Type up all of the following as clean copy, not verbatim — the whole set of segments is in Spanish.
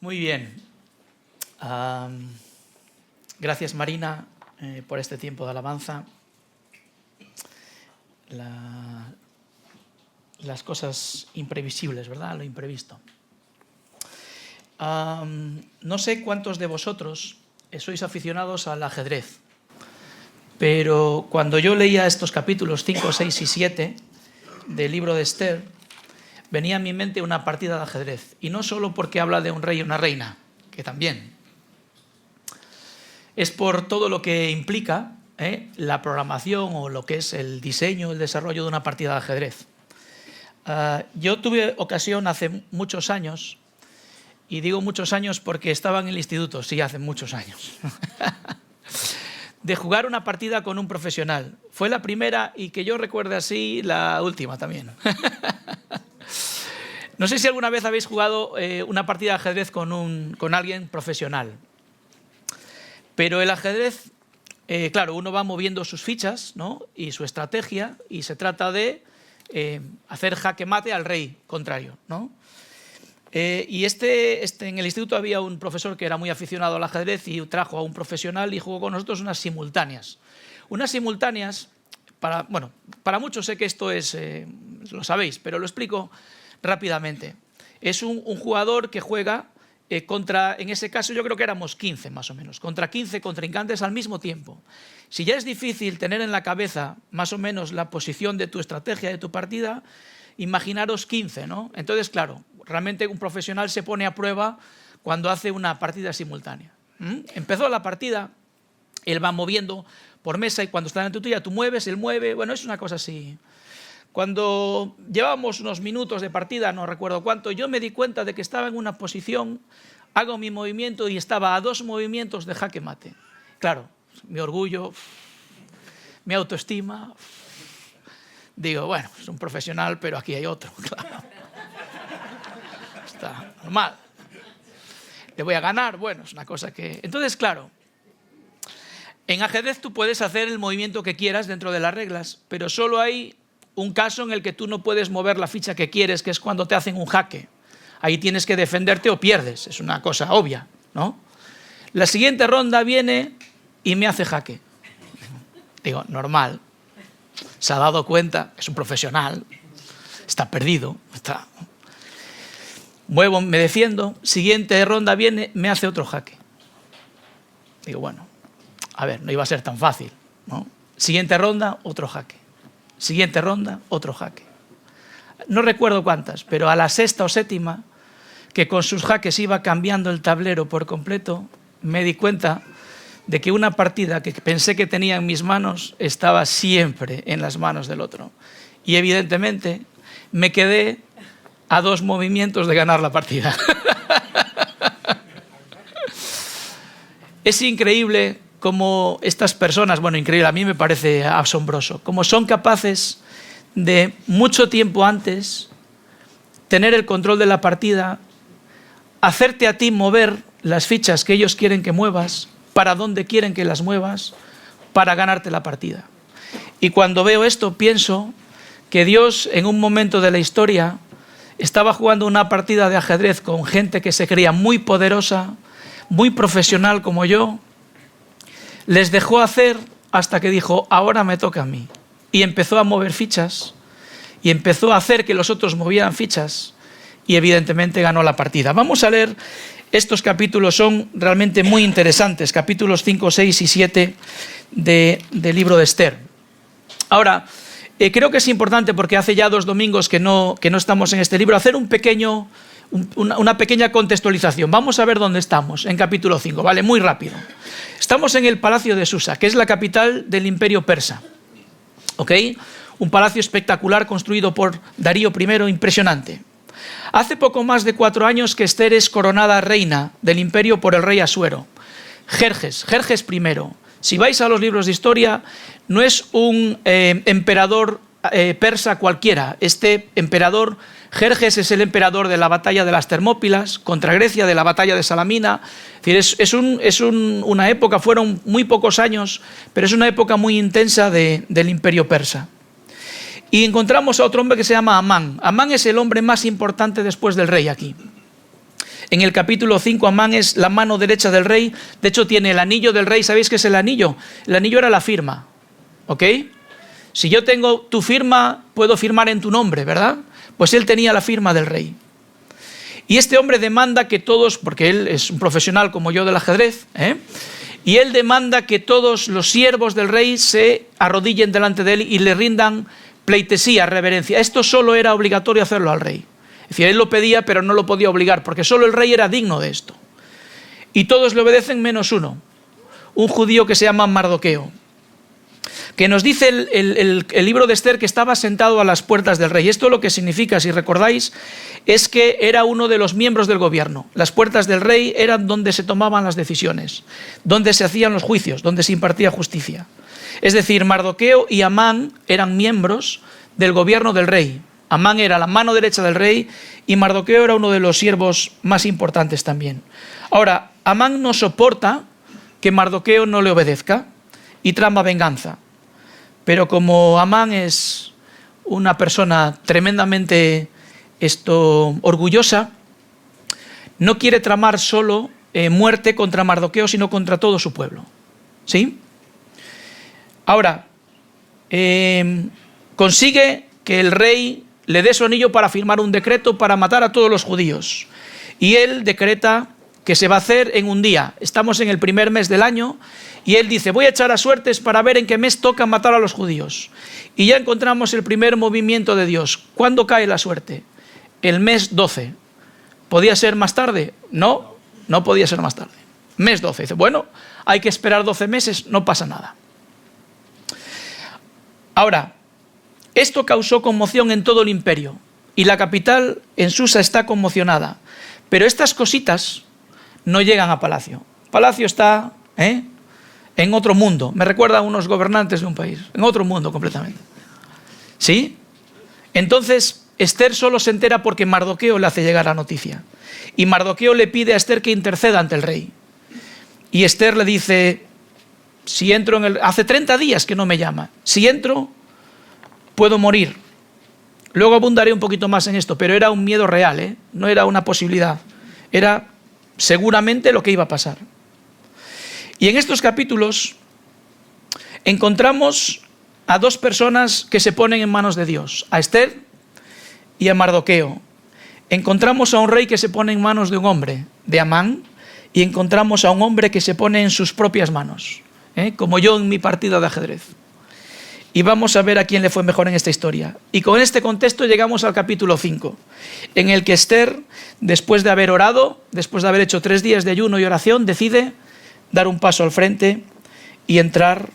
Muy bien. Gracias, Marina, por este tiempo de alabanza. Las cosas imprevisibles, ¿verdad? Lo imprevisto. No sé cuántos de vosotros sois aficionados al ajedrez, pero cuando yo leía estos capítulos 5, 6 y 7 del libro de Esther, venía a mi mente una partida de ajedrez. Y no solo porque habla de un rey y una reina, que también. Es por todo lo que implica la programación o lo que es el diseño, el desarrollo de una partida de ajedrez. Yo tuve ocasión hace muchos años, y digo muchos años porque estaba en el instituto, sí, hace muchos años, de jugar una partida con un profesional. Fue la primera y, que yo recuerde así, la última también. No sé si alguna vez habéis jugado una partida de ajedrez con alguien profesional. Pero el ajedrez, claro, uno va moviendo sus fichas, ¿no?, y su estrategia, y se trata de hacer jaque mate al rey contrario, ¿no? Y en el instituto había un profesor que era muy aficionado al ajedrez y trajo a un profesional y jugó con nosotros unas simultáneas. Unas simultáneas, para muchos sé que esto es, lo sabéis, pero lo explico rápidamente. Es un jugador que juega contra, en ese caso yo creo que éramos 15 más o menos, contra 15 contrincantes al mismo tiempo. Si ya es difícil tener en la cabeza más o menos la posición de tu estrategia, de tu partida, imaginaros 15, ¿no? Entonces, claro, realmente un profesional se pone a prueba cuando hace una partida simultánea. Empezó la partida, él va moviendo por mesa y cuando está en tu tuya tú mueves, él mueve, bueno, es una cosa así. Cuando llevábamos unos minutos de partida, no recuerdo cuánto, yo me di cuenta de que estaba en una posición, hago mi movimiento y estaba a 2 movimientos de jaque mate. Claro, mi orgullo, mi autoestima, digo, bueno, es un profesional, pero aquí hay otro, claro. Está normal. ¿Le voy a ganar? Bueno, es una cosa que... Entonces, claro, en ajedrez tú puedes hacer el movimiento que quieras dentro de las reglas, pero solo hay un caso en el que tú no puedes mover la ficha que quieres, que es cuando te hacen un jaque. Ahí tienes que defenderte o pierdes, es una cosa obvia, ¿no? La siguiente ronda viene y me hace jaque. Digo, normal, se ha dado cuenta, es un profesional, está perdido, está... Muevo, me defiendo, siguiente ronda viene, me hace otro jaque. Digo, bueno, a ver, no iba a ser tan fácil, ¿no? Siguiente ronda, otro jaque. Siguiente ronda, otro jaque. No recuerdo cuántas, pero a la 6ª o 7ª, que con sus jaques iba cambiando el tablero por completo, me di cuenta de que una partida que pensé que tenía en mis manos estaba siempre en las manos del otro. Y evidentemente me quedé a 2 movimientos de ganar la partida. Es increíble cómo estas personas, bueno, increíble, a mí me parece asombroso, cómo son capaces de mucho tiempo antes tener el control de la partida, hacerte a ti mover las fichas que ellos quieren que muevas, para donde quieren que las muevas, para ganarte la partida. Y cuando veo esto pienso que Dios, en un momento de la historia, estaba jugando una partida de ajedrez con gente que se creía muy poderosa, muy profesional como yo. Les dejó hacer hasta que dijo, ahora me toca a mí. Y empezó a mover fichas, y empezó a hacer que los otros movieran fichas, y evidentemente ganó la partida. Vamos a leer estos capítulos, son realmente muy interesantes, capítulos 5, 6 y 7 del libro de Esther. Ahora, creo que es importante, porque hace ya 2 domingos que no estamos en este libro, hacer una pequeña contextualización. Vamos a ver dónde estamos en capítulo 5, ¿vale? Muy rápido. Estamos en el palacio de Susa, que es la capital del imperio persa, ¿ok? Un palacio espectacular construido por Darío I, impresionante. Hace poco más de 4 años que Esther es coronada reina del imperio por el rey Asuero, Jerjes I. Si vais a los libros de historia, no es un emperador persa cualquiera. Este emperador, Jerjes, es el emperador de la batalla de las Termópilas contra Grecia, de la batalla de Salamina. Es decir, es una época, fueron muy pocos años, pero es una época muy intensa del imperio persa. Y encontramos a otro hombre que se llama Amán. Amán es el hombre más importante después del rey aquí. En el capítulo 5, Amán es la mano derecha del rey. De hecho, tiene el anillo del rey. ¿Sabéis qué es el anillo? El anillo era la firma. ¿Ok? Si yo tengo tu firma, puedo firmar en tu nombre, ¿verdad? Pues él tenía la firma del rey. Y este hombre demanda que todos, porque él es un profesional como yo del ajedrez, y él demanda que todos los siervos del rey se arrodillen delante de él y le rindan pleitesía, reverencia. Esto solo era obligatorio hacerlo al rey. Es decir, él lo pedía, pero no lo podía obligar, porque solo el rey era digno de esto. Y todos le obedecen menos uno, un judío que se llama Mardoqueo, que nos dice el libro de Esther que estaba sentado a las puertas del rey. Esto lo que significa, si recordáis, es que era uno de los miembros del gobierno. Las puertas del rey eran donde se tomaban las decisiones, donde se hacían los juicios, donde se impartía justicia. Es decir, Mardoqueo y Amán eran miembros del gobierno del rey. Amán era la mano derecha del rey y Mardoqueo era uno de los siervos más importantes también. Ahora, Amán no soporta que Mardoqueo no le obedezca y trama venganza. Pero como Amán es una persona tremendamente orgullosa, no quiere tramar solo muerte contra Mardoqueo, sino contra todo su pueblo. ¿Sí? Ahora, consigue que el rey le dé su anillo para firmar un decreto para matar a todos los judíos. Y él decreta que se va a hacer en un día. Estamos en el primer mes del año y él dice, voy a echar a suertes para ver en qué mes toca matar a los judíos. Y ya encontramos el primer movimiento de Dios. ¿Cuándo cae la suerte? El mes 12. ¿Podía ser más tarde? No, no podía ser más tarde. Mes 12. Dice, bueno, hay que esperar 12 meses, no pasa nada. Ahora, esto causó conmoción en todo el imperio y la capital, en Susa, está conmocionada. Pero estas cositas no llegan a Palacio. Palacio está en otro mundo. Me recuerda a unos gobernantes de un país. En otro mundo completamente. ¿Sí? Entonces, Esther solo se entera porque Mardoqueo le hace llegar la noticia. Y Mardoqueo le pide a Esther que interceda ante el rey. Y Esther le dice, si entro hace 30 días que no me llama. Si entro, puedo morir. Luego abundaré un poquito más en esto, pero era un miedo real, no era una posibilidad. Era seguramente lo que iba a pasar. Y en estos capítulos encontramos a dos personas que se ponen en manos de Dios, a Esther y a Mardoqueo. Encontramos a un rey que se pone en manos de un hombre, de Amán, y encontramos a un hombre que se pone en sus propias manos, como yo en mi partida de ajedrez. Y vamos a ver a quién le fue mejor en esta historia. Y con este contexto llegamos al capítulo 5, en el que Esther, después de haber orado, después de haber hecho 3 días de ayuno y oración, decide dar un paso al frente y entrar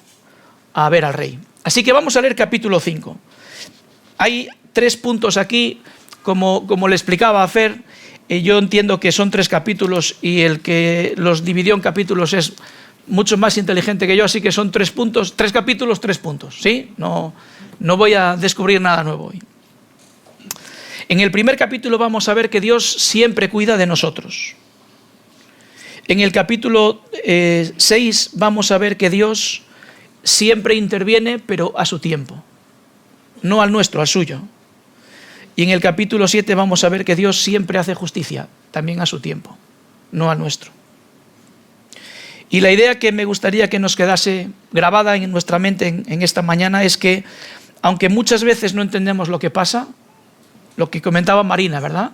a ver al rey. Así que vamos a leer capítulo 5. Hay 3 puntos aquí, como le explicaba a Fer, yo entiendo que son 3 capítulos y el que los dividió en capítulos es mucho más inteligente que yo, así que son 3 puntos, 3 capítulos, 3 puntos, ¿sí? No voy a descubrir nada nuevo hoy. En el primer capítulo vamos a ver que Dios siempre cuida de nosotros. En el capítulo 6 vamos a ver que Dios siempre interviene, pero a su tiempo, no al nuestro, al suyo. Y en el capítulo 7 vamos a ver que Dios siempre hace justicia, también a su tiempo, no al nuestro. Y la idea que me gustaría que nos quedase grabada en nuestra mente en esta mañana es que, aunque muchas veces no entendemos lo que pasa, lo que comentaba Marina, ¿verdad?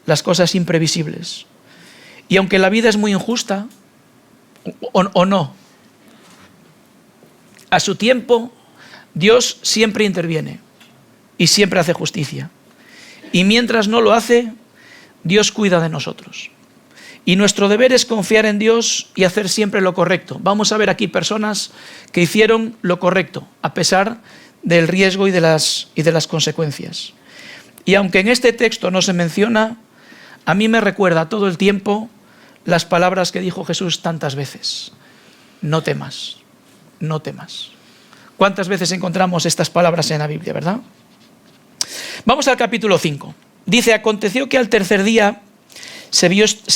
Las cosas imprevisibles. Y aunque la vida es muy injusta, o no, a su tiempo, Dios siempre interviene y siempre hace justicia. Y mientras no lo hace, Dios cuida de nosotros. Y nuestro deber es confiar en Dios y hacer siempre lo correcto. Vamos a ver aquí personas que hicieron lo correcto, a pesar del riesgo y de las consecuencias. Y aunque en este texto no se menciona, a mí me recuerda todo el tiempo las palabras que dijo Jesús tantas veces. No temas, no temas. ¿Cuántas veces encontramos estas palabras en la Biblia, verdad? Vamos al capítulo 5. Dice, aconteció que al tercer día se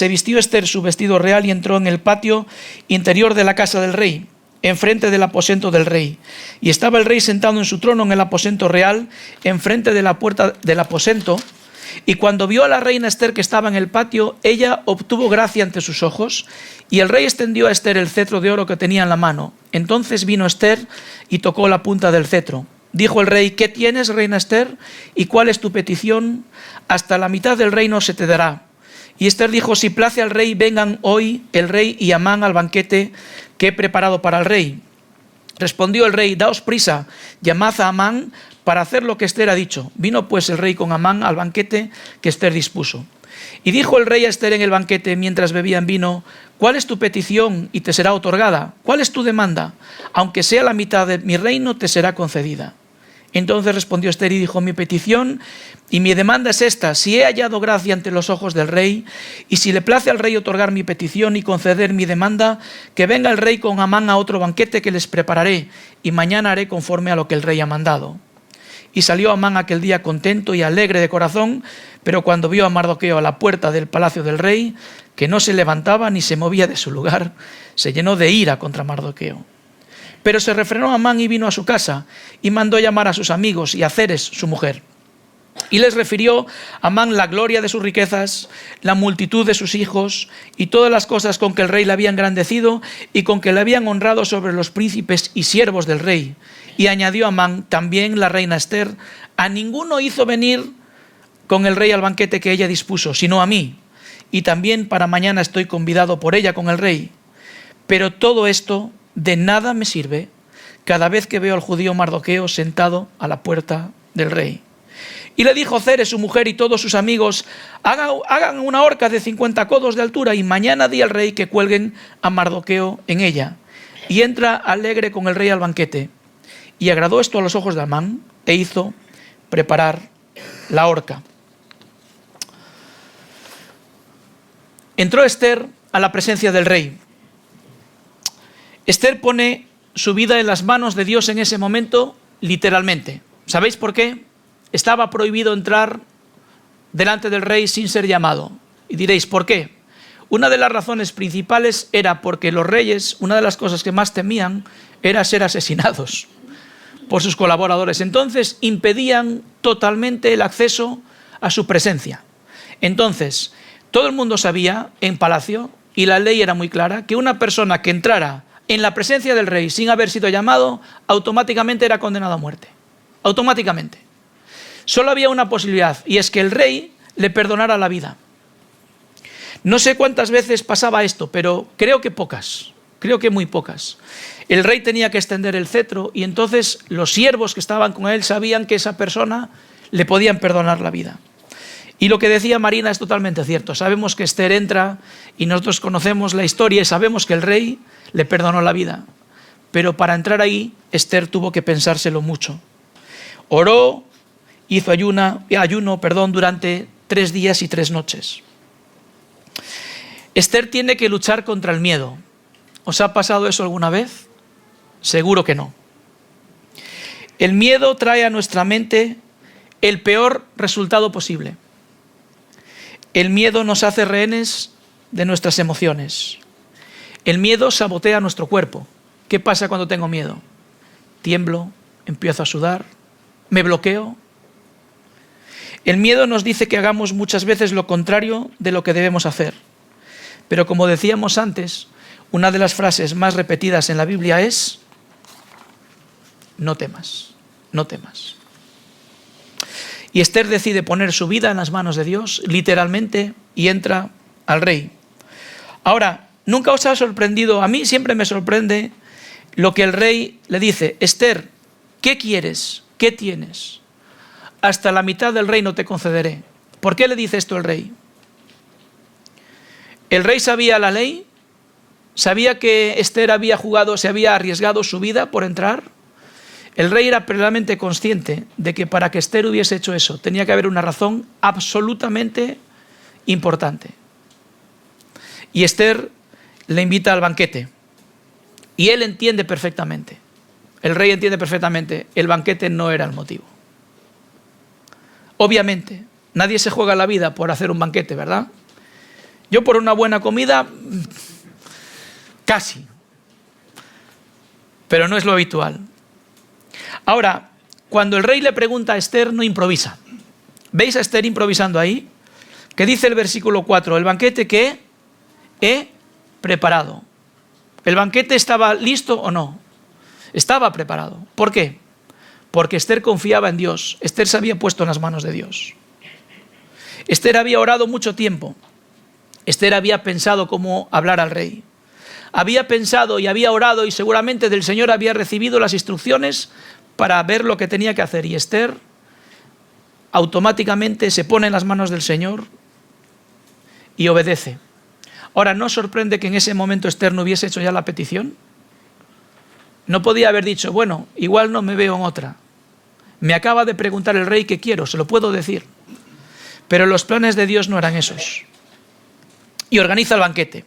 vistió Esther su vestido real y entró en el patio interior de la casa del rey, enfrente del aposento del rey. Y estaba el rey sentado en su trono en el aposento real, enfrente de la puerta del aposento, Y cuando vio a la reina Ester que estaba en el patio, ella obtuvo gracia ante sus ojos, y el rey extendió a Ester el cetro de oro que tenía en la mano. Entonces vino Ester y tocó la punta del cetro. Dijo el rey: ¿qué tienes, reina Ester? ¿Y cuál es tu petición? Hasta la mitad del reino se te dará. Y Ester dijo: si place al rey, vengan hoy el rey y Amán al banquete que he preparado para el rey. Respondió el rey: daos prisa, llamad a Amán para hacer lo que Ester ha dicho. Vino pues el rey con Amán al banquete que Ester dispuso. Y dijo el rey a Ester en el banquete, mientras bebían vino: ¿cuál es tu petición y te será otorgada? ¿Cuál es tu demanda? Aunque sea la mitad de mi reino, te será concedida. Entonces respondió Ester y dijo: mi petición y mi demanda es esta: si he hallado gracia ante los ojos del rey, y si le place al rey otorgar mi petición y conceder mi demanda, que venga el rey con Amán a otro banquete que les prepararé, y mañana haré conforme a lo que el rey ha mandado. Y salió Amán aquel día contento y alegre de corazón, pero cuando vio a Mardoqueo a la puerta del palacio del rey, que no se levantaba ni se movía de su lugar, se llenó de ira contra Mardoqueo. Pero se refrenó Amán y vino a su casa, y mandó llamar a sus amigos y a Zeres, su mujer. Y les refirió Amán la gloria de sus riquezas, la multitud de sus hijos, y todas las cosas con que el rey le había engrandecido, y con que le habían honrado sobre los príncipes y siervos del rey. Y añadió Amán: también la reina Ester a ninguno hizo venir con el rey al banquete que ella dispuso, sino a mí, y también para mañana estoy convidado por ella con el rey. Pero todo esto de nada me sirve cada vez que veo al judío Mardoqueo sentado a la puerta del rey. Y le dijo Zeres, su mujer, y todos sus amigos: hagan una horca de 50 codos de altura, y mañana di al rey que cuelguen a Mardoqueo en ella. Y entra alegre con el rey al banquete. Y agradó esto a los ojos de Amán, e hizo preparar la horca. Entró Ester a la presencia del rey. Ester pone su vida en las manos de Dios en ese momento, literalmente. ¿Sabéis por qué? Estaba prohibido entrar delante del rey sin ser llamado. Y diréis: ¿por qué? Una de las razones principales era porque los reyes, una de las cosas que más temían era ser asesinados por sus colaboradores. Entonces impedían totalmente el acceso a su presencia. Entonces, todo el mundo sabía en palacio, y la ley era muy clara, que una persona que entrara en la presencia del rey sin haber sido llamado, automáticamente era condenado a muerte. Automáticamente. Solo había una posibilidad, y es que el rey le perdonara la vida. No sé cuántas veces pasaba esto, pero creo que pocas. Creo que muy pocas. El rey tenía que extender el cetro, y entonces los siervos que estaban con él sabían que esa persona le podían perdonar la vida. Y lo que decía Marina es totalmente cierto. Sabemos que Ester entra, y nosotros conocemos la historia y sabemos que el rey le perdonó la vida. Pero para entrar ahí, Ester tuvo que pensárselo mucho. Oró, hizo ayuno durante 3 días y 3 noches. Ester tiene que luchar contra el miedo. ¿Os ha pasado eso alguna vez? Seguro que no. El miedo trae a nuestra mente el peor resultado posible. El miedo nos hace rehenes de nuestras emociones. El miedo sabotea nuestro cuerpo. ¿Qué pasa cuando tengo miedo? Tiemblo, empiezo a sudar, me bloqueo. El miedo nos dice que hagamos muchas veces lo contrario de lo que debemos hacer. Pero como decíamos antes, una de las frases más repetidas en la Biblia es: no temas, no temas. Y Ester decide poner su vida en las manos de Dios, literalmente, y entra al rey. Ahora, ¿nunca os ha sorprendido? A mí siempre me sorprende lo que el rey le dice: Ester, ¿qué quieres? ¿Qué tienes? Hasta la mitad del reino te concederé. ¿Por qué le dice esto el rey? El rey sabía la ley, sabía que Ester se había arriesgado su vida por entrar. El rey era plenamente consciente de que para que Ester hubiese hecho eso tenía que haber una razón absolutamente importante. Y Ester le invita al banquete. Y él entiende perfectamente, el rey entiende perfectamente, el banquete no era el motivo. Obviamente, nadie se juega la vida por hacer un banquete, ¿verdad? Yo por una buena comida, casi. Pero no es lo habitual. Ahora, cuando el rey le pregunta a Ester, no improvisa. ¿Veis a Esther improvisando ahí? ¿Qué dice el versículo 4? El banquete que he preparado. ¿El banquete estaba listo o no? Estaba preparado. ¿Por qué? Porque Esther confiaba en Dios. Esther se había puesto en las manos de Dios. Esther había orado mucho tiempo. Esther había pensado cómo hablar al rey. Había pensado y había orado y seguramente del Señor había recibido las instrucciones para ver lo que tenía que hacer. Y Esther automáticamente se pone en las manos del Señor y obedece. Ahora, ¿no sorprende que en ese momento Esther no hubiese hecho ya la petición? No podía haber dicho, bueno, igual no me veo en otra. Me acaba de preguntar el rey qué quiero, se lo puedo decir. Pero los planes de Dios no eran esos. Y organiza el banquete.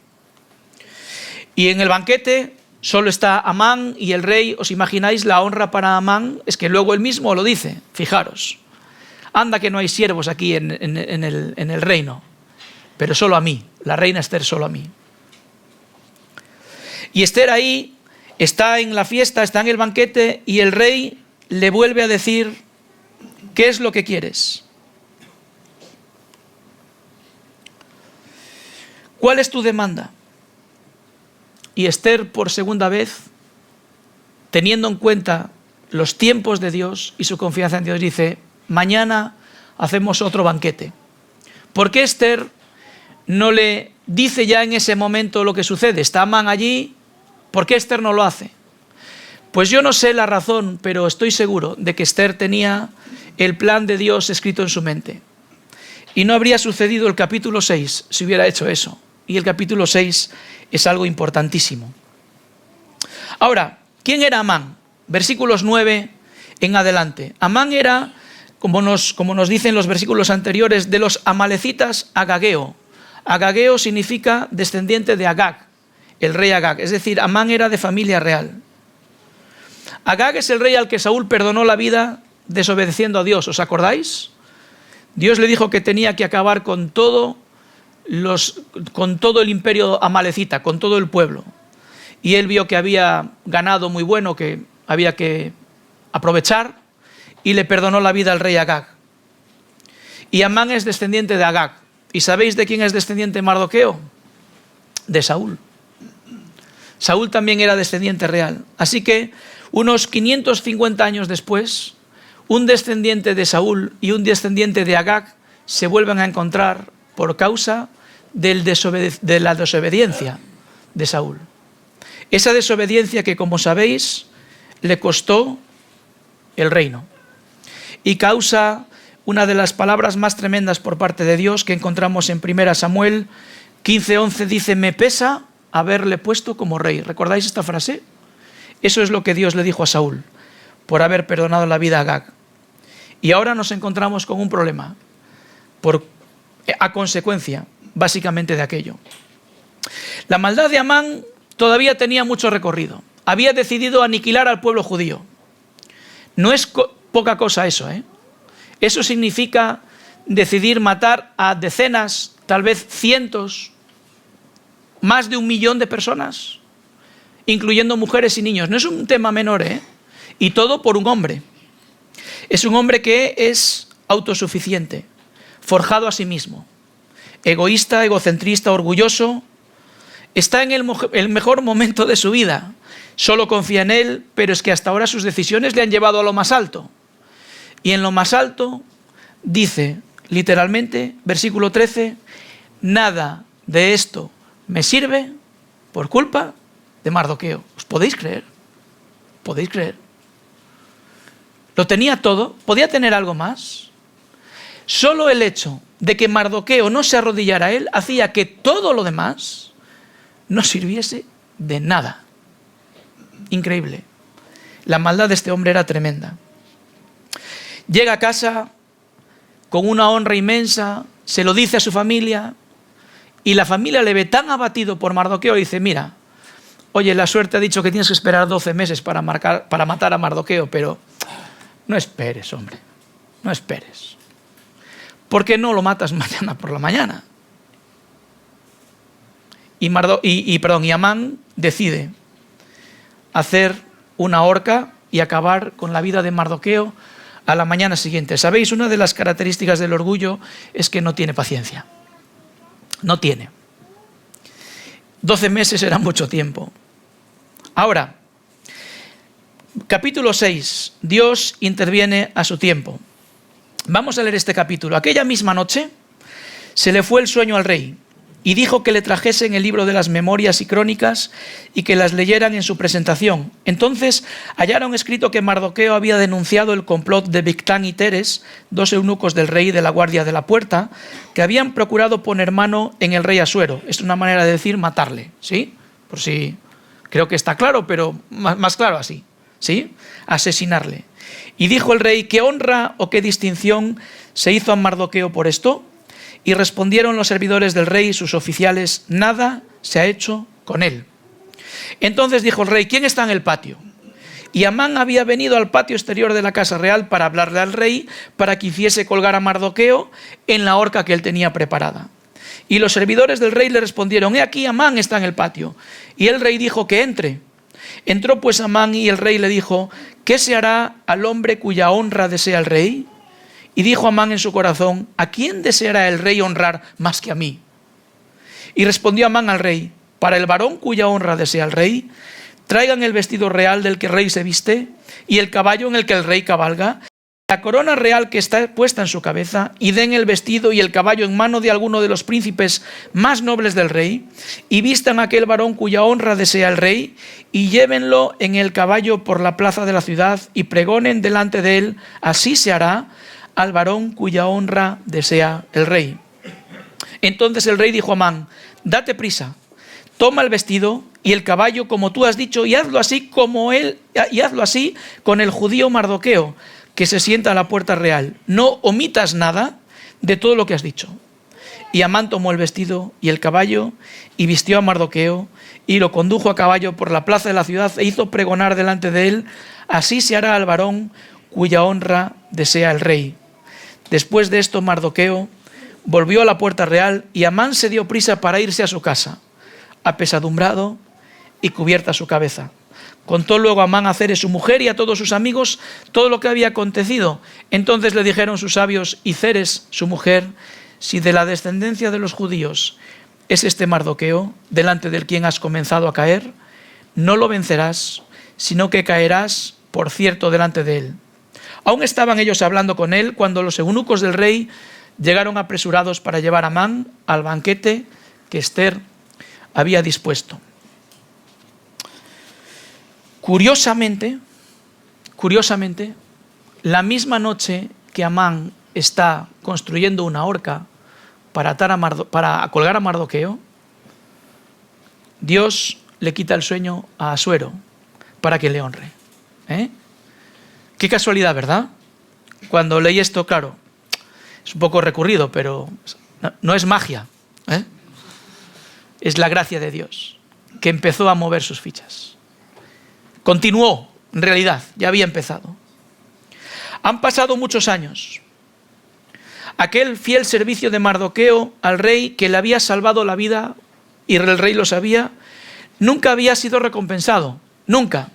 Y en el banquete solo está Amán y el rey. ¿Os imagináis la honra para Amán? Es que luego él mismo lo dice, fijaros. Anda que no hay siervos aquí en el reino, pero solo a mí, la reina Esther solo a mí. Y Esther ahí está en la fiesta, está en el banquete y el rey le vuelve a decir, ¿qué es lo que quieres? ¿Cuál es tu demanda? Y Esther, por segunda vez, teniendo en cuenta los tiempos de Dios y su confianza en Dios, dice, mañana hacemos otro banquete. ¿Por qué Esther no le dice ya en ese momento lo que sucede? Está Amán allí, ¿por qué Esther no lo hace? Pues yo no sé la razón, pero estoy seguro de que Esther tenía el plan de Dios escrito en su mente. Y no habría sucedido el capítulo 6 si hubiera hecho eso. Y el capítulo 6 es algo importantísimo. Ahora, ¿quién era Amán? Versículos 9 en adelante. Amán era, como nos dicen los versículos anteriores, de los amalecitas agageo. Agageo significa descendiente de Agag, el rey Agag. Es decir, Amán era de familia real. Agag es el rey al que Saúl perdonó la vida desobedeciendo a Dios. ¿Os acordáis? Dios le dijo que tenía que acabar con todo el imperio amalecita, con todo el pueblo. Y él vio que había ganado muy bueno, que había que aprovechar, y le perdonó la vida al rey Agag. Y Amán es descendiente de Agag. ¿Y sabéis de quién es descendiente Mardoqueo? De Saúl. Saúl también era descendiente real. Así que unos 550 años después, un descendiente de Saúl y un descendiente de Agag se vuelven a encontrar por causa de la desobediencia de Saúl. Esa desobediencia que, como sabéis, le costó el reino. Y causa una de las palabras más tremendas por parte de Dios que encontramos en 1 Samuel 15:11, dice, me pesa haberle puesto como rey. ¿Recordáis esta frase? Eso es lo que Dios le dijo a Saúl por haber perdonado la vida a Agag. Y ahora nos encontramos con un problema a consecuencia, básicamente, de aquello. La maldad de Amán todavía tenía mucho recorrido. Había decidido aniquilar al pueblo judío. No es poca cosa eso, ¿eh? Eso significa decidir matar a decenas, tal vez cientos, más de 1 millón de personas, incluyendo mujeres y niños. No es un tema menor, ¿eh? Y todo por un hombre. Es un hombre que es autosuficiente, forjado a sí mismo, egoísta, egocentrista, orgulloso. Está en el mejor momento de su vida. Solo confía en él, pero es que hasta ahora sus decisiones le han llevado a lo más alto. Y en lo más alto dice, literalmente, versículo 13, nada de esto me sirve por culpa de Mardoqueo. ¿Os podéis creer? ¿Podéis creer? Lo tenía todo, podía tener algo más. Solo el hecho de que Mardoqueo no se arrodillara a él hacía que todo lo demás no sirviese de nada. Increíble. La maldad de este hombre era tremenda. Llega a casa con una honra inmensa, se lo dice a su familia y la familia le ve tan abatido por Mardoqueo y dice, mira, oye, la suerte ha dicho que tienes que esperar 12 meses para matar a Mardoqueo, pero no esperes, hombre, no esperes. ¿Por qué no lo matas mañana por la mañana? Y Amán decide hacer una horca y acabar con la vida de Mardoqueo a la mañana siguiente. ¿Sabéis? Una de las características del orgullo es que no tiene paciencia. No tiene. 12 meses era mucho tiempo. Ahora, capítulo 6. Dios interviene a su tiempo. Vamos a leer este capítulo. Aquella misma noche se le fue el sueño al rey y dijo que le trajesen el libro de las memorias y crónicas y que las leyeran en su presentación. Entonces hallaron escrito que Mardoqueo había denunciado el complot de Bigtán y Teres, 2 eunucos del rey de la guardia de la puerta, que habían procurado poner mano en el rey Asuero. Es una manera de decir matarle, ¿sí? Por si creo que está claro, pero más claro así, ¿sí? Asesinarle. Y dijo el rey: ¿qué honra o qué distinción se hizo a Mardoqueo por esto? Y respondieron los servidores del rey y sus oficiales: nada se ha hecho con él. Entonces dijo el rey: ¿quién está en el patio? Y Amán había venido al patio exterior de la casa real para hablarle al rey, para que hiciese colgar a Mardoqueo en la horca que él tenía preparada. Y los servidores del rey le respondieron: he aquí, Amán está en el patio. Y el rey dijo que entre. Entró pues Amán y el rey le dijo: ¿qué se hará al hombre cuya honra desea el rey? Y dijo Amán en su corazón: ¿a quién deseará el rey honrar más que a mí? Y respondió Amán al rey: para el varón cuya honra desea el rey, traigan el vestido real del que el rey se viste, y el caballo en el que el rey cabalga, la corona real que está puesta en su cabeza, y den el vestido y el caballo en mano de alguno de los príncipes más nobles del rey, y vistan a aquel varón cuya honra desea el rey, y llévenlo en el caballo por la plaza de la ciudad, y pregonen delante de él: así se hará al varón cuya honra desea el rey. Entonces el rey dijo a Amán: date prisa, toma el vestido y el caballo como tú has dicho, y hazlo así con el judío Mardoqueo, que se sienta a la puerta real. No omitas nada de todo lo que has dicho. Y Amán tomó el vestido y el caballo y vistió a Mardoqueo y lo condujo a caballo por la plaza de la ciudad e hizo pregonar delante de él: así se hará al varón cuya honra desea el rey. Después de esto, Mardoqueo volvió a la puerta real y Amán se dio prisa para irse a su casa, apesadumbrado y cubierta su cabeza. Contó luego a Amán a Ceres su mujer y a todos sus amigos todo lo que había acontecido. Entonces le dijeron sus sabios y Ceres su mujer: si de la descendencia de los judíos es este Mardoqueo, delante del quien has comenzado a caer, no lo vencerás, sino que caerás por cierto delante de él. Aún estaban ellos hablando con él cuando los eunucos del rey llegaron apresurados para llevar a Amán al banquete que Ester había dispuesto. Curiosamente, la misma noche que Amán está construyendo una horca para colgar a Mardoqueo, Dios le quita el sueño a Asuero para que le honre. Qué casualidad, ¿verdad? Cuando leí esto, claro, es un poco recurrido, pero no es magia. Es la gracia de Dios que empezó a mover sus fichas. Continuó, en realidad, ya había empezado. Han pasado muchos años. Aquel fiel servicio de Mardoqueo al rey, que le había salvado la vida, y el rey lo sabía, nunca había sido recompensado, nunca,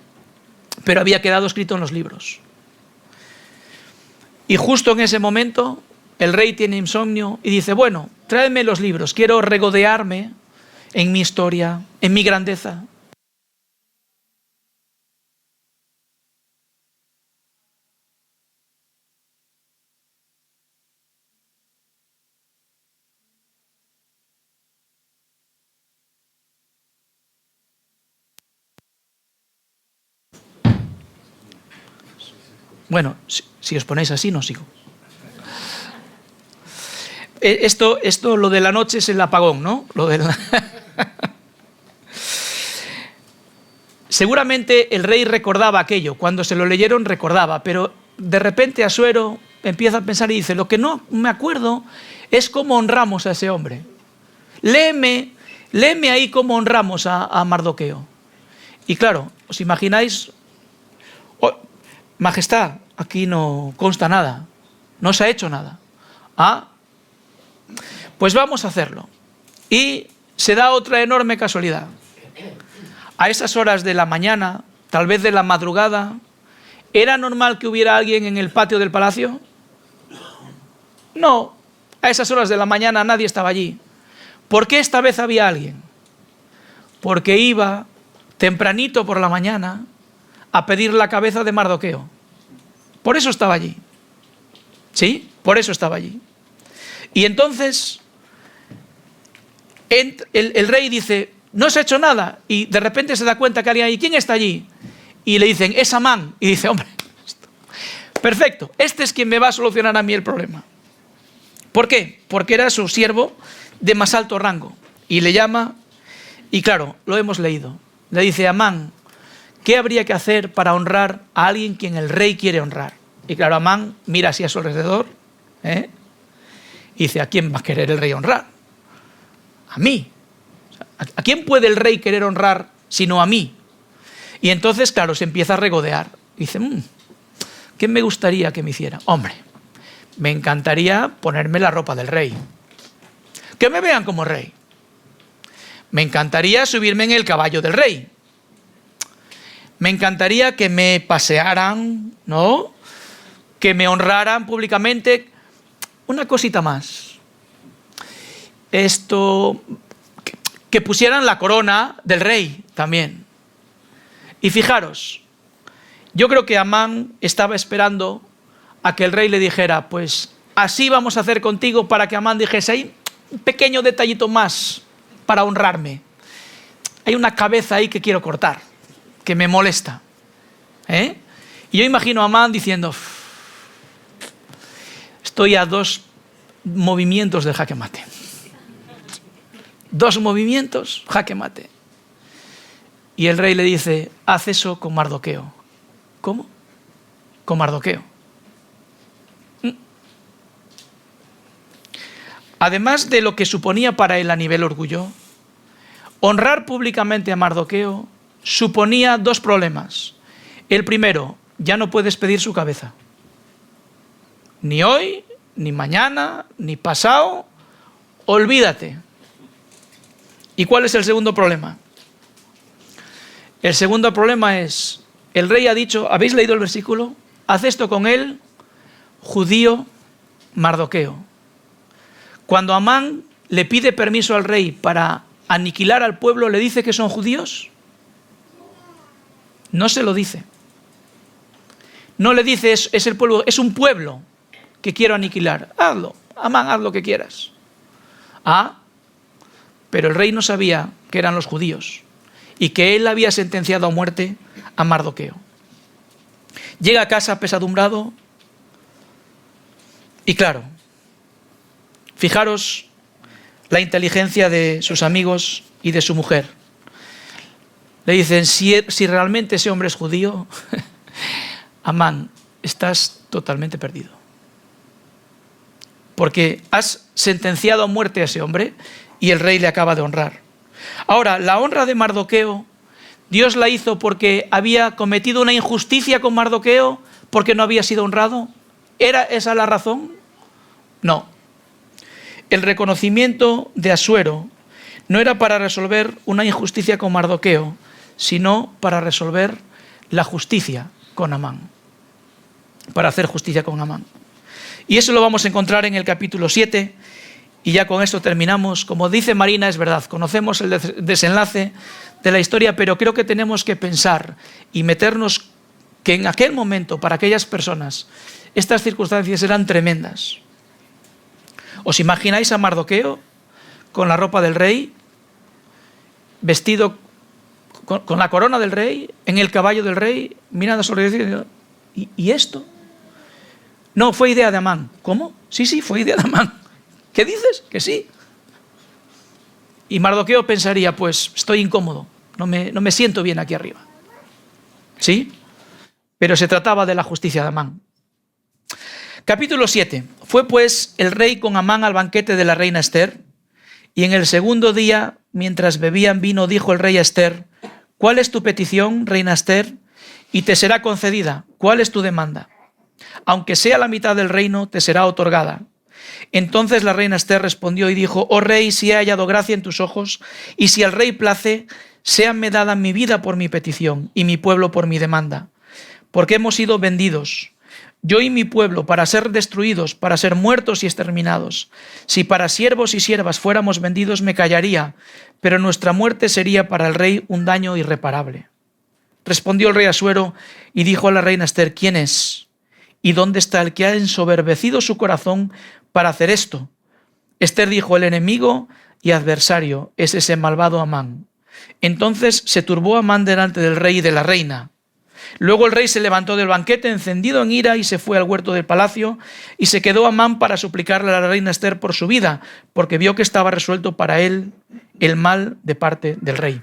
pero había quedado escrito en los libros. Y justo en ese momento, el rey tiene insomnio y dice: bueno, tráeme los libros, quiero regodearme en mi historia, en mi grandeza. Bueno, si os ponéis así, no sigo. Esto, lo de la noche es el apagón, ¿no? Seguramente el rey recordaba aquello, cuando se lo leyeron recordaba, pero de repente Asuero empieza a pensar y dice: lo que no me acuerdo es cómo honramos a ese hombre. Léeme ahí cómo honramos a Mardoqueo. Y claro, os imagináis: Majestad, aquí no consta nada, no se ha hecho nada. Pues vamos a hacerlo. Y se da otra enorme casualidad. A esas horas de la mañana, tal vez de la madrugada, ¿Era normal que hubiera alguien en el patio del palacio? No, a esas horas de la mañana nadie estaba allí. ¿Por qué esta vez había alguien? Porque iba tempranito por la mañana a pedir la cabeza de Mardoqueo. Por eso estaba allí. ¿Sí? Por eso estaba allí. Y entonces el rey dice, no se ha hecho nada. Y de repente se da cuenta que alguien allí, ¿quién está allí? Y le dicen, es Amán. Y dice, hombre, perfecto, este es quien me va a solucionar a mí el problema. ¿Por qué? Porque era su siervo de más alto rango. Y le llama, y claro, lo hemos leído. Le dice, Amán, ¿qué habría que hacer para honrar a alguien quien el rey quiere honrar? Y claro, Amán mira así a su alrededor, y dice, ¿a quién va a querer el rey honrar? A mí. ¿A quién puede el rey querer honrar sino a mí? Y entonces, claro, se empieza a regodear. Dice, ¿qué me gustaría que me hiciera? Hombre, me encantaría ponerme la ropa del rey. Que me vean como rey. Me encantaría subirme en el caballo del rey. Me encantaría que me pasearan, ¿no? Que me honraran públicamente. Una cosita más. Que pusieran la corona del rey también. Y fijaros, yo creo que Amán estaba esperando a que el rey le dijera, pues así vamos a hacer contigo, para que Amán dijese, hay un pequeño detallito más para honrarme. Hay una cabeza ahí que quiero cortar, que me molesta. Y yo imagino a Amán diciendo, estoy a 2 movimientos del jaque mate. 2 movimientos, jaque mate. Y el rey le dice, haz eso con Mardoqueo. ¿Cómo? Con Mardoqueo. Además de lo que suponía para él a nivel orgullo, honrar públicamente a Mardoqueo suponía 2 problemas. El primero, ya no puedes pedir su cabeza. Ni hoy, ni mañana, ni pasado, olvídate. ¿Y cuál es el segundo problema? El segundo problema es, el rey ha dicho, ¿habéis leído el versículo? Haz esto con él, judío Mardoqueo. Cuando Amán le pide permiso al rey para aniquilar al pueblo, ¿le dice que son judíos? No se lo dice. No le dice, es el pueblo, es un pueblo que quiero aniquilar. Hazlo, Amán, haz lo que quieras. Pero el rey no sabía que eran los judíos y que él había sentenciado a muerte a Mardoqueo. Llega a casa apesadumbrado y claro, fijaros la inteligencia de sus amigos y de su mujer. Le dicen, si realmente ese hombre es judío, Amán, estás totalmente perdido. Porque has sentenciado a muerte a ese hombre y el rey le acaba de honrar. Ahora, la honra de Mardoqueo, Dios la hizo porque había cometido una injusticia con Mardoqueo, porque no había sido honrado. ¿Era esa la razón? No. El reconocimiento de Asuero no era para resolver una injusticia con Mardoqueo, sino para resolver la justicia con Amán. Para hacer justicia con Amán. Y eso lo vamos a encontrar en el capítulo 7, y ya con esto terminamos. Como dice Marina, es verdad, conocemos el desenlace de la historia, pero creo que tenemos que pensar y meternos que en aquel momento, para aquellas personas, estas circunstancias eran tremendas. ¿Os imagináis a Mardoqueo con la ropa del rey, vestido con la corona del rey, en el caballo del rey, mirando a su alrededor? ¿Y esto? No, fue idea de Amán. ¿Cómo? Sí, fue idea de Amán. ¿Qué dices? Que sí. Y Mardoqueo pensaría, pues estoy incómodo, no me siento bien aquí arriba. ¿Sí? Pero se trataba de la justicia de Amán. Capítulo 7. Fue pues el rey con Amán al banquete de la reina Ester, y en el segundo día, mientras bebían vino, dijo el rey a Ester, ¿cuál es tu petición, reina Ester? Y te será concedida. ¿Cuál es tu demanda? Aunque sea la mitad del reino, te será otorgada. Entonces la reina Ester respondió y dijo, oh rey, si he hallado gracia en tus ojos, y si al rey place, séanme dada mi vida por mi petición, y mi pueblo por mi demanda. porque hemos sido vendidos, yo y mi pueblo, para ser destruidos, para ser muertos y exterminados. Si para siervos y siervas fuéramos vendidos, me callaría, pero nuestra muerte sería para el rey un daño irreparable. Respondió el rey Asuero y dijo a la reina Ester: ¿Quién es? ¿Y dónde está el que ha ensoberbecido su corazón para hacer esto? Ester dijo: el enemigo y adversario es ese malvado Amán. Entonces se turbó Amán delante del rey y de la reina. Luego el rey se levantó del banquete encendido en ira y se fue al huerto del palacio, y se quedó Amán para suplicarle a la reina Ester por su vida, porque vio que estaba resuelto para él el mal de parte del rey.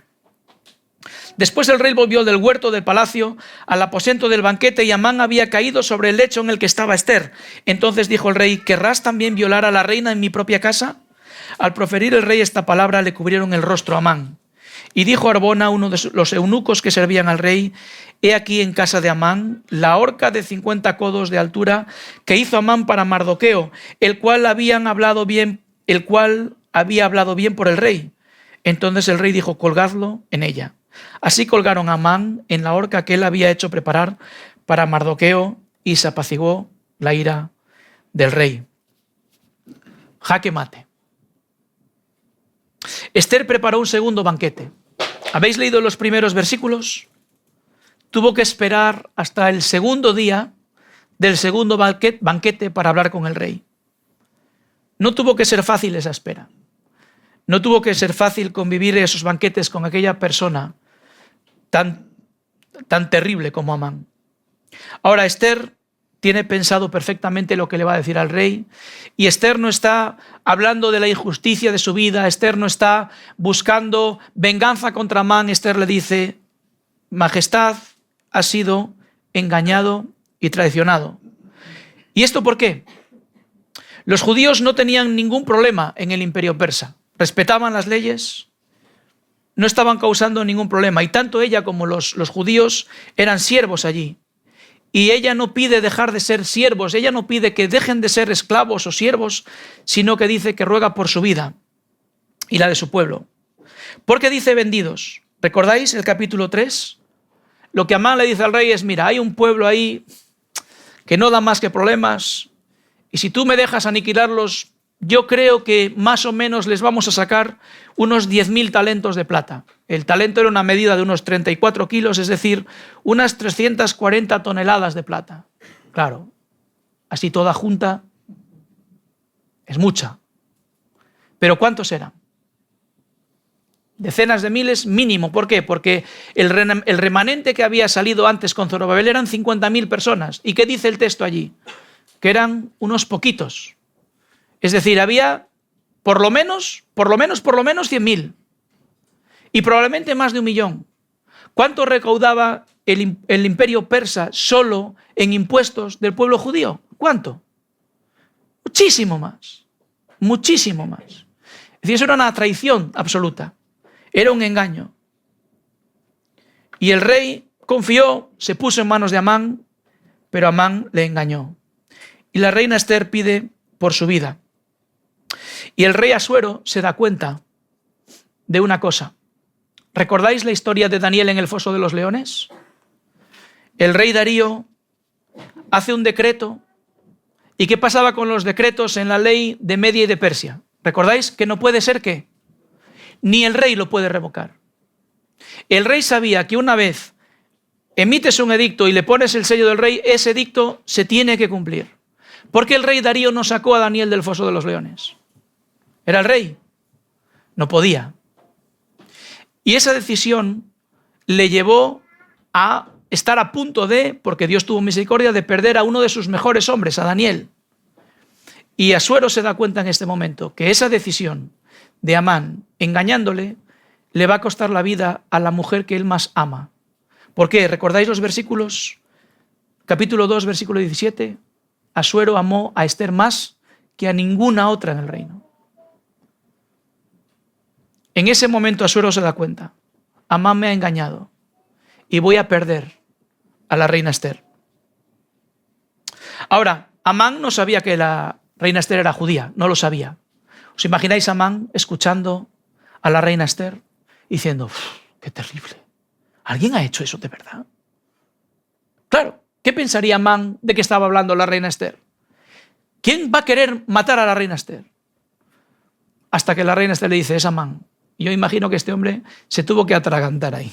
Después el rey volvió del huerto del palacio al aposento del banquete, y Amán había caído sobre el lecho en el que estaba Ester. Entonces dijo el rey: ¿querrás también violar a la reina en mi propia casa? Al proferir el rey esta palabra, le cubrieron el rostro a Amán. Y dijo Arbona, uno de los eunucos que servían al rey: he aquí en casa de Amán la horca de 50 codos de altura que hizo Amán para Mardoqueo, el cual había hablado bien por el rey. Entonces el rey dijo: colgadlo en ella. Así colgaron a Amán en la horca que él había hecho preparar para Mardoqueo, y se apaciguó la ira del rey. Jaque mate. Ester preparó un segundo banquete. ¿Habéis leído los primeros versículos? Tuvo que esperar hasta el segundo día del segundo banquete para hablar con el rey. No tuvo que ser fácil esa espera. No tuvo que ser fácil convivir esos banquetes con aquella persona tan terrible como Amán. Ahora, Ester tiene pensado perfectamente lo que le va a decir al rey, y Ester no está hablando de la injusticia de su vida, Ester no está buscando venganza contra Amán. Ester le dice: Majestad, ha sido engañado y traicionado. ¿Y esto por qué? Los judíos no tenían ningún problema en el imperio persa, respetaban las leyes, no estaban causando ningún problema, y tanto ella como los judíos eran siervos allí. Y ella no pide dejar de ser siervos, ella no pide que dejen de ser esclavos o siervos, sino que dice que ruega por su vida y la de su pueblo. ¿Por qué dice vendidos? ¿Recordáis el capítulo 3? Lo que Amán le dice al rey es: mira, hay un pueblo ahí que no da más que problemas, y si tú me dejas aniquilarlos, yo creo que más o menos les vamos a sacar unos 10.000 talentos de plata. El talento era una medida de unos 34 kilos, es decir, unas 340 toneladas de plata. Claro, así toda junta es mucha. ¿Pero cuántos eran? Decenas de miles mínimo. ¿Por qué? Porque el remanente que había salido antes con Zorobabel eran 50.000 personas. ¿Y qué dice el texto allí? Que eran unos poquitos. Es decir, había por lo menos 100.000. Y probablemente más de 1.000.000. ¿Cuánto recaudaba el imperio persa solo en impuestos del pueblo judío? ¿Cuánto? Muchísimo más. Muchísimo más. Es decir, eso era una traición absoluta. Era un engaño. Y el rey confió, se puso en manos de Amán, pero Amán le engañó. Y la reina Ester pide por su vida. Y el rey Asuero se da cuenta de una cosa. ¿Recordáis la historia de Daniel en el foso de los leones? El rey Darío hace un decreto. ¿Y qué pasaba con los decretos en la ley de Media y de Persia? ¿Recordáis que no puede ser qué? Ni el rey lo puede revocar. El rey sabía que una vez emites un edicto y le pones el sello del rey, ese edicto se tiene que cumplir. ¿Por qué el rey Darío no sacó a Daniel del foso de los leones? Era el rey. No podía. Y esa decisión le llevó a estar a punto de, porque Dios tuvo misericordia, de perder a uno de sus mejores hombres, a Daniel. Y Asuero se da cuenta en este momento que esa decisión de Amán, engañándole, le va a costar la vida a la mujer que él más ama. ¿Por qué? ¿Recordáis los versículos? Capítulo 2, versículo 17. Asuero amó a Ester más que a ninguna otra en el reino. En ese momento Asuero se da cuenta: Amán me ha engañado y voy a perder a la reina Ester. Ahora, Amán no sabía que la reina Ester era judía, no lo sabía. ¿Os imagináis a Amán escuchando a la reina Ester diciendo: qué terrible, ¿alguien ha hecho eso de verdad? Claro, ¿Qué pensaría Amán de que estaba hablando la reina Esther? ¿Quién va a querer matar a la reina Esther? Hasta que la reina Esther le dice, es Amán. Y yo imagino que este hombre se tuvo que atragantar ahí.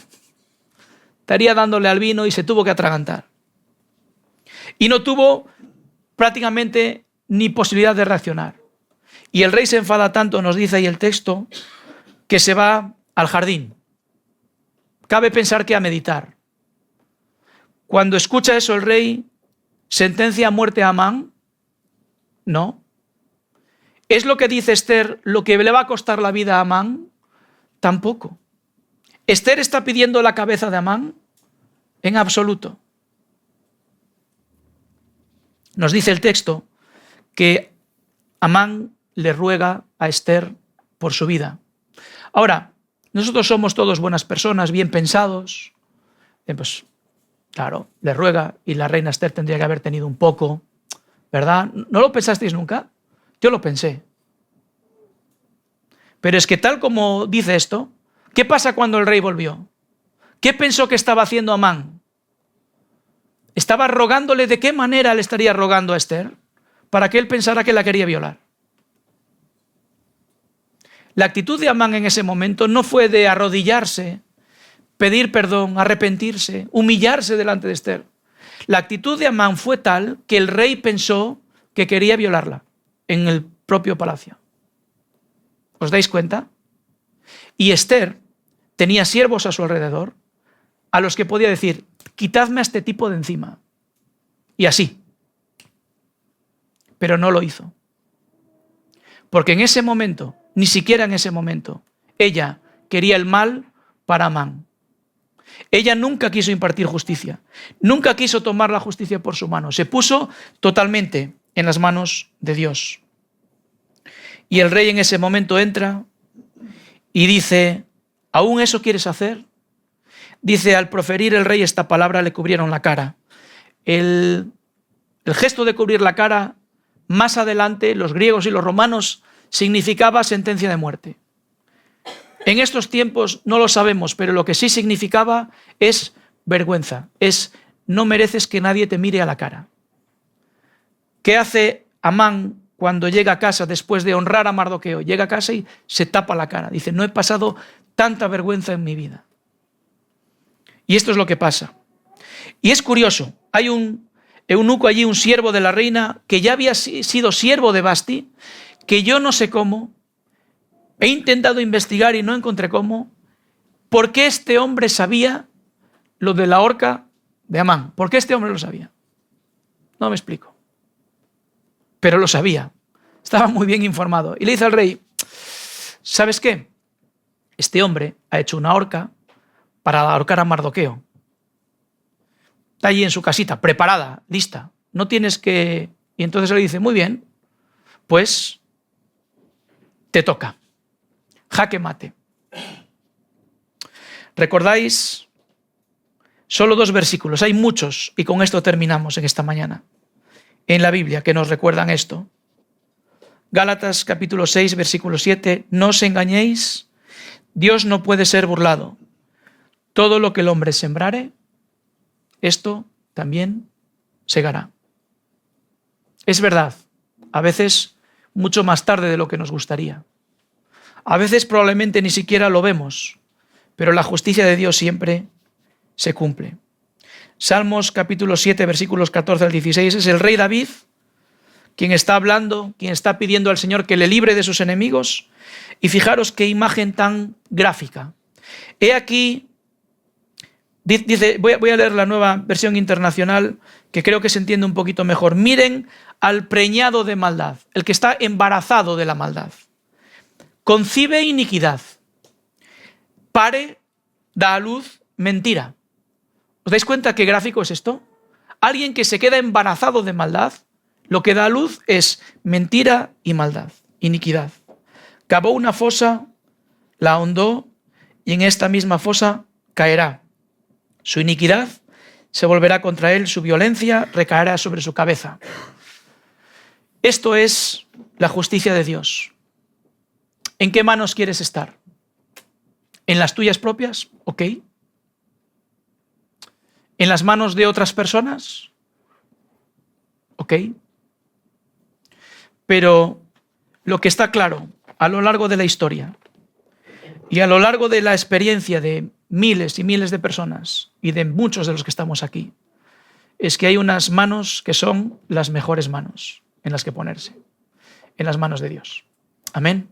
Estaría dándole al vino y se tuvo que atragantar. Y no tuvo prácticamente ni posibilidad de reaccionar. Y el rey se enfada tanto, nos dice ahí el texto, que se va al jardín. Cabe pensar que a meditar. Cuando escucha eso el rey, ¿sentencia a muerte a Amán? No. ¿Es lo que dice Esther lo que le va a costar la vida a Amán? Tampoco. ¿Esther está pidiendo la cabeza de Amán? En absoluto. Nos dice el texto que Amán le ruega a Esther por su vida. Ahora, nosotros somos todos buenas personas, bien pensados. Pues, claro, le ruega y la reina Esther tendría que haber tenido un poco, ¿verdad? ¿No lo pensasteis nunca? Yo lo pensé. Pero es que tal como dice esto, ¿qué pasa cuando el rey volvió? ¿Qué pensó que estaba haciendo Amán? ¿Estaba rogándole? ¿De qué manera le estaría rogando a Esther? Para que él pensara que la quería violar. La actitud de Amán en ese momento no fue de arrodillarse, pedir perdón, arrepentirse, humillarse delante de Esther. La actitud de Amán fue tal que el rey pensó que quería violarla en el propio palacio. ¿Os dais cuenta? Y Esther tenía siervos a su alrededor a los que podía decir, quitadme a este tipo de encima. Y así. Pero no lo hizo. Porque en ese momento, ni siquiera en ese momento, ella quería el mal para Amán. Ella nunca quiso impartir justicia, nunca quiso tomar la justicia por su mano, se puso totalmente en las manos de Dios. Y el rey en ese momento entra y dice, ¿aún eso quieres hacer? Dice, al proferir el rey esta palabra le cubrieron la cara. El gesto de cubrir la cara, más adelante, los griegos y los romanos, significaba sentencia de muerte. En estos tiempos no lo sabemos, pero lo que sí significaba es vergüenza, es no mereces que nadie te mire a la cara. ¿Qué hace Amán cuando llega a casa después de honrar a Mardoqueo? Llega a casa y se tapa la cara. Dice, no he pasado tanta vergüenza en mi vida. Y esto es lo que pasa. Y es curioso, hay un eunuco allí, un siervo de la reina, que ya había sido siervo de Vasti, que yo no sé cómo, he intentado investigar y no encontré cómo, por qué este hombre sabía lo de la horca de Amán. ¿Por qué este hombre lo sabía? No me explico. Pero lo sabía. Estaba muy bien informado. Y le dice al rey, ¿sabes qué? Este hombre ha hecho una horca para ahorcar a Mardoqueo. Está allí en su casita, preparada, lista. No tienes que... Y entonces le dice, muy bien, pues te toca. Jaque mate. ¿Recordáis? Solo 2 versículos, hay muchos, y con esto terminamos en esta mañana, en la Biblia, que nos recuerdan esto. Gálatas capítulo 6, versículo 7, no os engañéis, Dios no puede ser burlado. Todo lo que el hombre sembrare, esto también segará. Es verdad, a veces mucho más tarde de lo que nos gustaría. A veces probablemente ni siquiera lo vemos, pero la justicia de Dios siempre se cumple. Salmos capítulo 7, versículos 14 al 16, es el rey David quien está hablando, quien está pidiendo al Señor que le libre de sus enemigos. Y fijaros qué imagen tan gráfica. He aquí, dice, voy a leer la nueva versión internacional, que creo que se entiende un poquito mejor. Miren al preñado de maldad, el que está embarazado de la maldad. Concibe iniquidad, pare, da a luz mentira. ¿Os dais cuenta qué gráfico es esto? Alguien que se queda embarazado de maldad, lo que da a luz es mentira y maldad, iniquidad. Cavó una fosa, la ahondó y en esta misma fosa caerá. Su iniquidad se volverá contra él, su violencia recaerá sobre su cabeza. Esto es la justicia de Dios. ¿En qué manos quieres estar? ¿En las tuyas propias? Ok. ¿En las manos de otras personas? ¿ok? Pero lo que está claro a lo largo de la historia y a lo largo de la experiencia de miles y miles de personas y de muchos de los que estamos aquí, es que hay unas manos que son las mejores manos en las que ponerse, en las manos de Dios. Amén.